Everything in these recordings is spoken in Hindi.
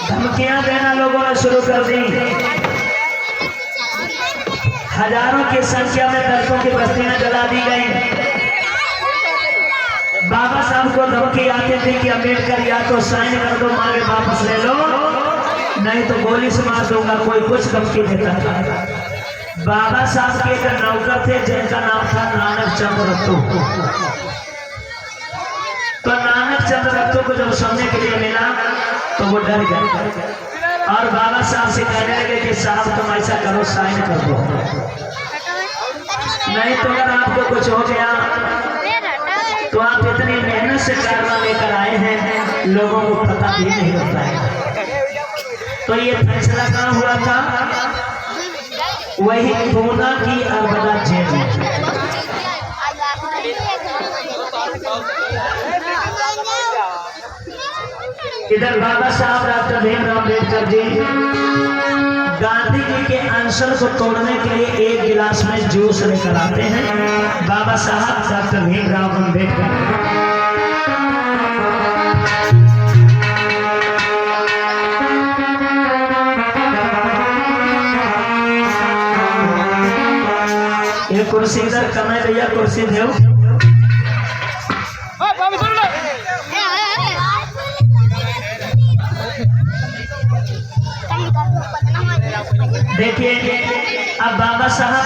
धमकियां देना लोगों ने शुरू कर दी। हजारों की संख्या में दर्शकों की बस्तियां जला दी गई। बाबा साहब को धमकी आती थी कि अम्बेडकर या तो साइन कर दो, मांगे वापस ले लो, नहीं तो गोली से मार दूंगा। कोई कुछ धमकी देता था। बाबा साहब के एक नौकर थे जिनका नाम था नानक चंद्र रत्तू। तो नानक चंद्र रत्तू को जब सुनने के लिए मिला तो वो डर गए और बाबा साहब से कहने लगे कि साहब तुम ऐसा करो, साइन कर दो, नहीं तो अगर आपको कुछ हो गया तो आप इतनी मेहनत से कारवा लेकर आए हैं, लोगों को पता भी नहीं होता है। तो ये फैसला कहाँ हुआ था? वही पूना की अरबदा जेल में। इधर बाबा साहब डॉक्टर भीमराव अम्बेडकर जी गांधी जी के अनशन को तोड़ने के लिए एक गिलास में जूस लेकर आते हैं। बाबा साहब डॉक्टर भीमराव अम्बेडकर ये कुर्सी इधर कमाए भैया, कुर्सी दो। देखिए अब बाबा साहब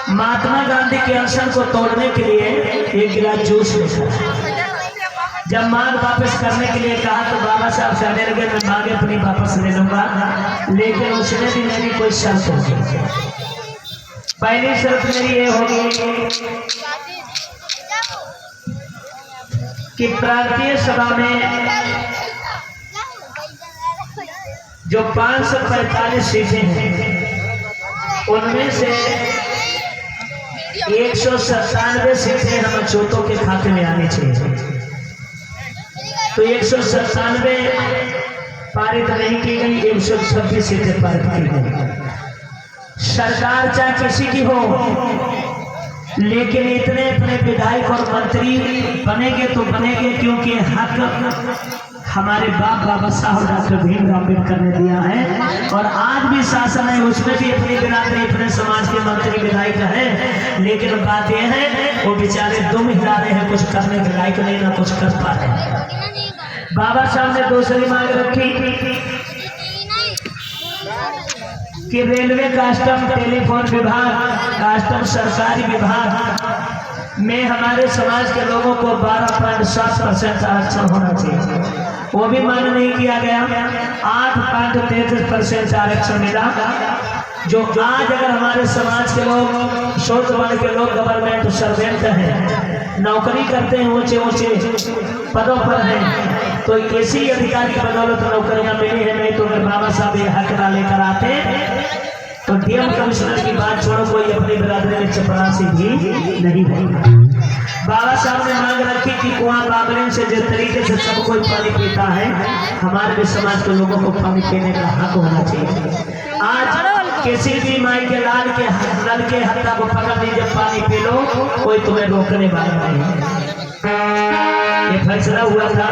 महात्मा गांधी के अनशन को तोड़ने के लिए एक गिलास जूस लेकर जब मांग वापस करने के लिए कहा तो बाबा साहब कहने लगे मैं मांगे अपनी वापस ले लूंगा, लेकिन उसने भी मेरी कोई शर्त होगी। पहली शर्त मेरी ये होगी कि प्रांतीय सभा में जो 545 सीटें हैं उनमें से 197 सीटें हम अछूतों के खाते में आनी चाहिए। तो 197 पारित नहीं की गई, 126 सीटें पारित की गई। सरकार चाहे किसी की हो, लेकिन इतने अपने विधायक और मंत्री बनेंगे तो बनेंगे क्योंकि हक हमारे बाबा साहब डॉक्टर भीमराव अम्बेडकर ने दिया है। और आज भी शासन है, उसमें भी अपनी बिरादरी अपने समाज के मंत्री विधायक है, लेकिन बात यह है वो बेचारे दुम हिला रहे हैं, कुछ करने के लायक नहीं, ना कुछ कर पा रहे हैं। बाबा साहब ने दूसरी मांग रखी कि रेलवे कस्टम, टेलीफोन विभाग, कस्टम सरकारी विभाग में हमारे समाज के लोगों को 12.7% आरक्षण होना चाहिए। वो भी मान्य नहीं किया गया। 8.33% आरक्षण मिला। जो आज अगर हमारे समाज के लोग, शोध वर्ग के लोग गवर्नमेंट सर्वेंट हैं, नौकरी करते हैं, ऊंचे ऊंचे पदों पर हैं, तो इसी अधिकार की बदौलत नौकरियां मिली है। नहीं तो अगर बाबा साहब ये हक ना लेकर आते तो डीएम कमिश्नर की बात छोड़ो, कोई अपनी बिरादरी में चपरासी भी नहीं होगा। बाबा साहब ने मांग रखी कि कुआं बाबरिन से जिस तरीके से सब कोई पानी पीता है, हमारे भी समाज के लोगों को पानी पीने का हक होना चाहिए। आज किसी भी माई के लाल के नल के हत्या को पकड़ लीजिए, पानी पी लो, कोई तुम्हें रोकने वाला नहीं। ये फैसला हुआ था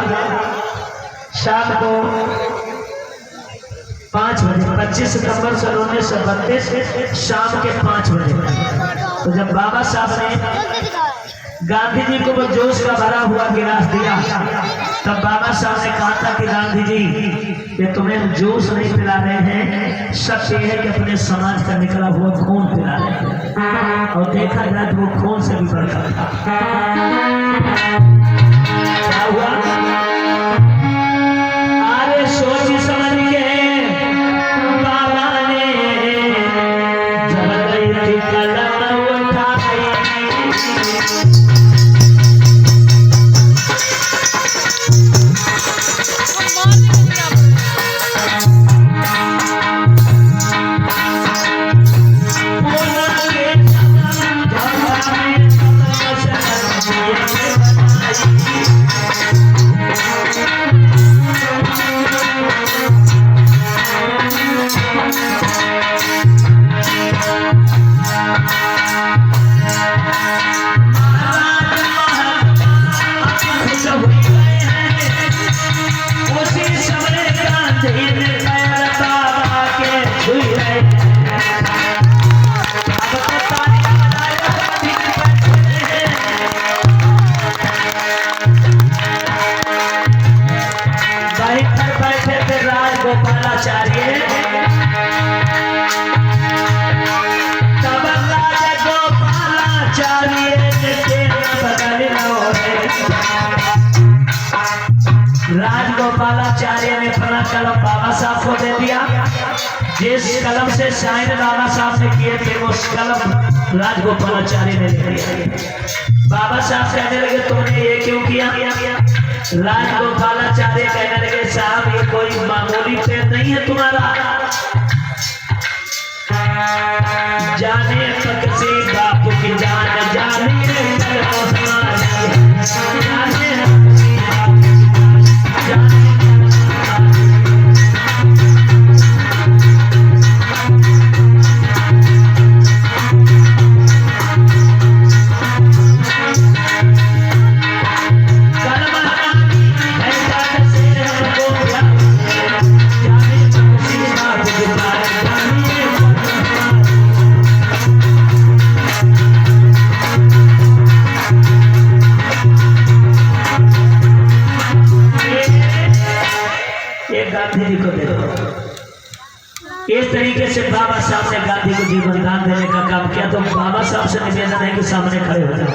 शाम को 5 बजे, 25 सितंबर 1932 शाम के 5 बजे। तो जब बाबा साहब ने गांधी जी को वो जोश का भरा हुआ गिलास दिया, तब बाबा साहब ने कहा था कि गांधी जी ये तुम्हें जूस नहीं पिला रहे हैं, सच ये है कि अपने समाज का निकला हुआ खून पिला रहे हैं। और देखा जाए तो वो खून से भी बढ़कर था। क्या हुआ? अरे सोच समझ के बाबा ने जबरदस्ती कदम उठाई। गोपालाचार्य तब राज गोपालाचार्य राजगोपालाचार्य ने अपना कलम बाबा साहब को दे दिया। जिस कलम से साइन बाबा साहब ने किए थे वो कलम राजगोपालाचार्य ने दे दिया। बाबा साहब कहने लगे तुमने ये क्यों किया? राजगोपालाचार्य कहने लगे साहब ये कोई मामूली पेड़ नहीं है तुम्हारा, जाने तक से बापू की जान जाने गांधी जी को दे दो। इस तरीके से बाबा साहब ने गांधी को जीवन दान देने का काम किया। तो बाबा साहब से निवेदन है कि सामने खड़े हो जाए।